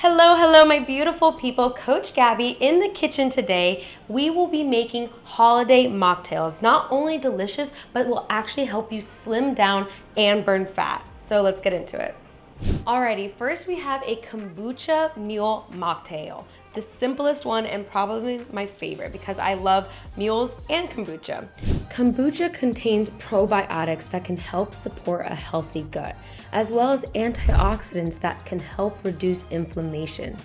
Hello, my beautiful people. Coach Gabby in the kitchen today. We will be making holiday mocktails. Not only delicious, but will actually help you slim down and burn fat. So let's get into it. Alrighty, first we have a kombucha mule mocktail. The simplest one and probably my favorite because I love mules and kombucha. Kombucha contains probiotics that can help support a healthy gut, as well as antioxidants that can help reduce inflammation.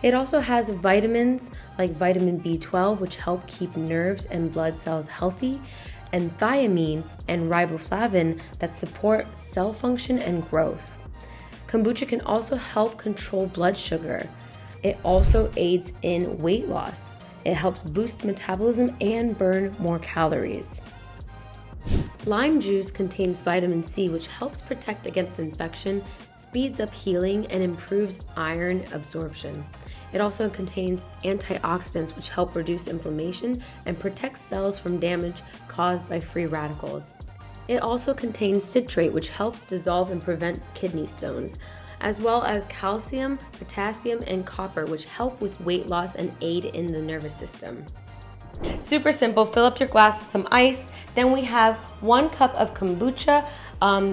It also has vitamins like vitamin B12, which help keep nerves and blood cells healthy, and thiamine and riboflavin that support cell function and growth. Kombucha can also help control blood sugar. It also aids in weight loss. It helps boost metabolism and burn more calories. Lime juice contains vitamin C, which helps protect against infection, speeds up healing, and improves iron absorption. It also contains antioxidants, which help reduce inflammation and protect cells from damage caused by free radicals. It also contains citrate, which helps dissolve and prevent kidney stones, as well as calcium, potassium, and copper, which help with weight loss and aid in the nervous system. Super simple. Fill up your glass with some ice. Then we have 1 cup of kombucha,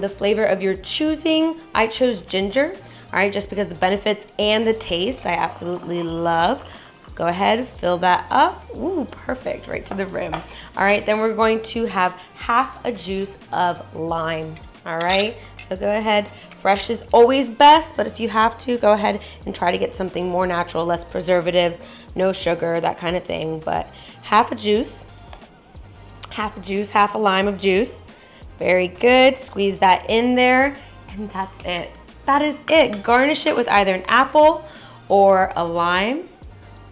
the flavor of your choosing. I chose ginger, all right, just because the benefits and the taste I absolutely love. Go ahead, fill that up. Ooh, perfect, right to the rim. All right, then we're going to have half a juice of lime. All right, so go ahead. Fresh is always best, but if you have to, go ahead and try to get something more natural, less preservatives, no sugar, that kind of thing. But half a juice, half a lime of juice. Very good. Squeeze that in there, and that's it. That is it. Garnish it with either an apple or a lime,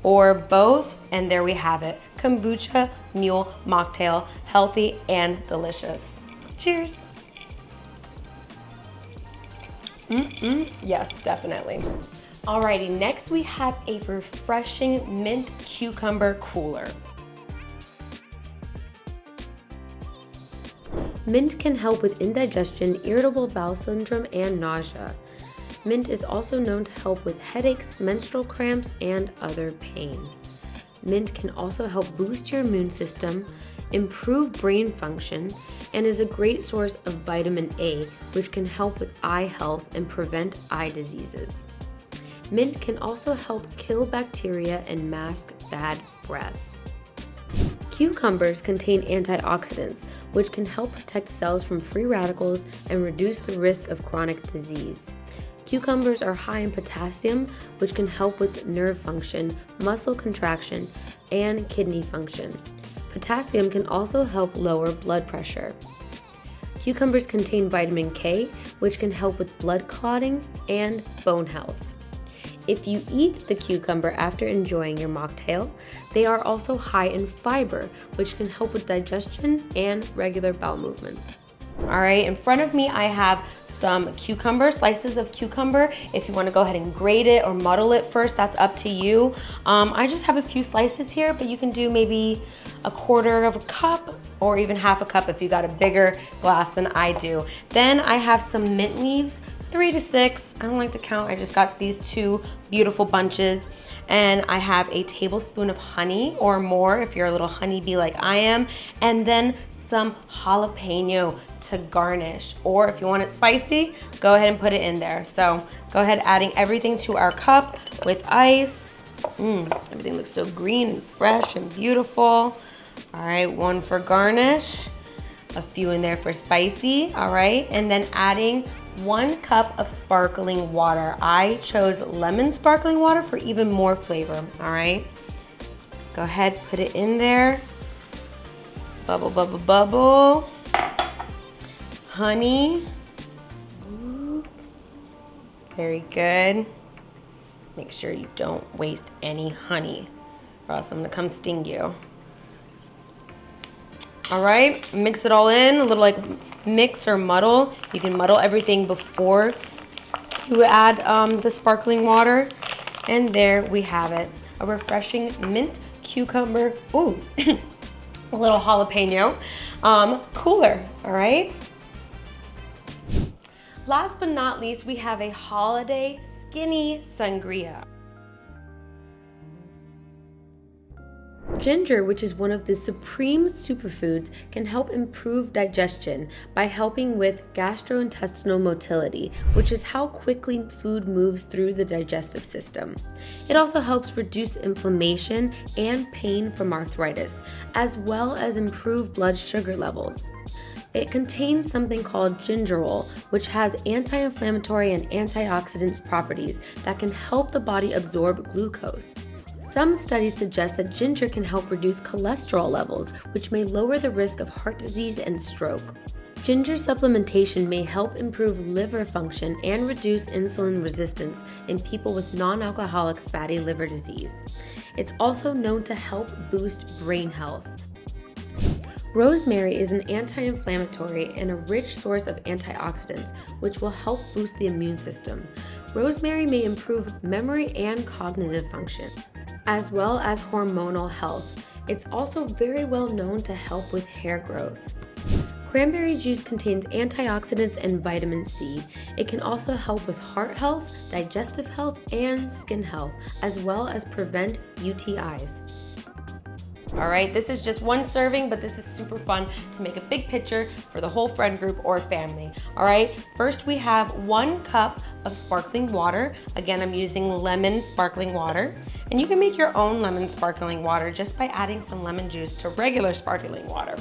or both, and there we have it. Kombucha mule mocktail, healthy and delicious. Cheers. Yes, definitely. Alrighty, next we have a refreshing mint cucumber cooler. Mint can help with indigestion, irritable bowel syndrome, and nausea. Mint is also known to help with headaches, menstrual cramps, and other pain. Mint can also help boost your immune system, improve brain function, and is a great source of vitamin A, which can help with eye health and prevent eye diseases. Mint can also help kill bacteria and mask bad breath. Cucumbers contain antioxidants, which can help protect cells from free radicals and reduce the risk of chronic disease. Cucumbers are high in potassium, which can help with nerve function, muscle contraction, and kidney function. Potassium can also help lower blood pressure. Cucumbers contain vitamin K, which can help with blood clotting and bone health. If you eat the cucumber after enjoying your mocktail, they are also high in fiber, which can help with digestion and regular bowel movements. All right, in front of me I have some cucumber, slices of cucumber. If you want to go ahead and grate it or muddle it first, that's up to you. I just have a few slices here, but you can do maybe 1/4 of a cup or even half a cup if you got a bigger glass than I do. Then I have some mint leaves, 3 to 6. I don't like to count, I just got these 2 beautiful bunches. And I have a tablespoon of honey or more if you're a little honeybee like I am, and then some jalapeno to garnish. Or if you want it spicy, go ahead and put it in there. So go ahead adding everything to our cup with ice. Everything looks so green and fresh and beautiful. All right, 1 for garnish, a few in there for spicy. All right, and then adding 1 cup of sparkling water. I chose lemon sparkling water for even more flavor, all right? Go ahead, put it in there. Bubble, bubble, bubble. Honey. Very good. Make sure you don't waste any honey or else I'm gonna come sting you. All right, mix it all in, a little like mix or muddle. You can muddle everything before you add the sparkling water. And there we have it, a refreshing mint cucumber, ooh, a little jalapeno cooler, all right? Last but not least, we have a holiday skinny sangria. Ginger, which is one of the supreme superfoods, can help improve digestion by helping with gastrointestinal motility, which is how quickly food moves through the digestive system. It also helps reduce inflammation and pain from arthritis, as well as improve blood sugar levels. It contains something called gingerol, which has anti-inflammatory and antioxidant properties that can help the body absorb glucose. Some studies suggest that ginger can help reduce cholesterol levels, which may lower the risk of heart disease and stroke. Ginger supplementation may help improve liver function and reduce insulin resistance in people with non-alcoholic fatty liver disease. It's also known to help boost brain health. Rosemary is an anti-inflammatory and a rich source of antioxidants, which will help boost the immune system. Rosemary may improve memory and cognitive function, as well as hormonal health. It's also very well known to help with hair growth. Cranberry juice contains antioxidants and vitamin C. It can also help with heart health, digestive health, and skin health, as well as prevent UTIs. All right, this is just one serving, but this is super fun to make a big pitcher for the whole friend group or family. All right, first we have 1 cup of sparkling water. Again, I'm using lemon sparkling water, and you can make your own lemon sparkling water just by adding some lemon juice to regular sparkling water.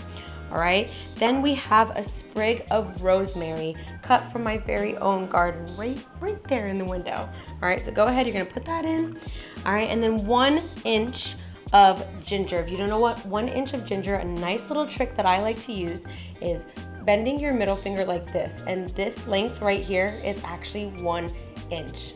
All right, then we have a sprig of rosemary cut from my very own garden right there in the window. All right, so go ahead, you're gonna put that in. All right, and then 1 inch of ginger. If you don't know what 1 inch of ginger, a nice little trick that I like to use is bending your middle finger like this, and this length right here is actually 1 inch.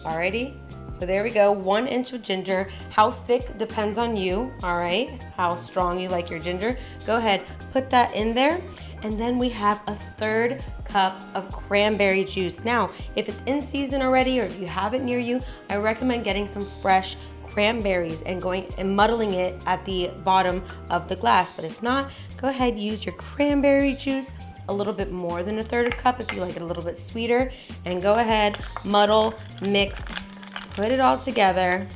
Alrighty, so there we go, 1 inch of ginger. How thick depends on you, all right? How strong you like your ginger. Go ahead, put that in there. And then we have a 1/3 cup of cranberry juice. Now, if it's in season already or if you have it near you, I recommend getting some fresh cranberries and going and muddling it at the bottom of the glass. But if not, go ahead, use your cranberry juice, a little bit more than a 1/3 cup if you like it a little bit sweeter, and go ahead, muddle, mix, put it all together.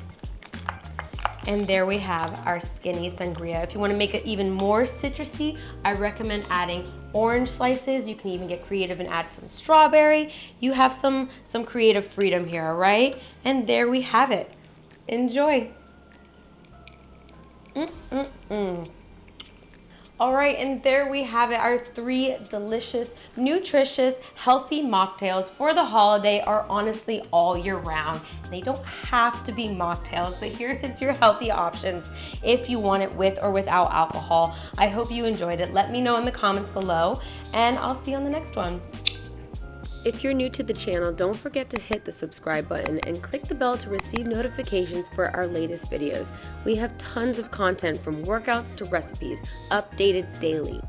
And there we have our skinny sangria. If you want to make it even more citrusy, I recommend adding orange slices. You can even get creative and add some strawberry. You have some creative freedom here, all right? And there we have it. Enjoy. All right, and there we have it. Our 3 delicious, nutritious, healthy mocktails for the holiday are honestly all year round. They don't have to be mocktails, but here is your healthy options if you want it with or without alcohol. I hope you enjoyed it. Let me know in the comments below, and I'll see you on the next one. If you're new to the channel, don't forget to hit the subscribe button and click the bell to receive notifications for our latest videos. We have tons of content from workouts to recipes, updated daily.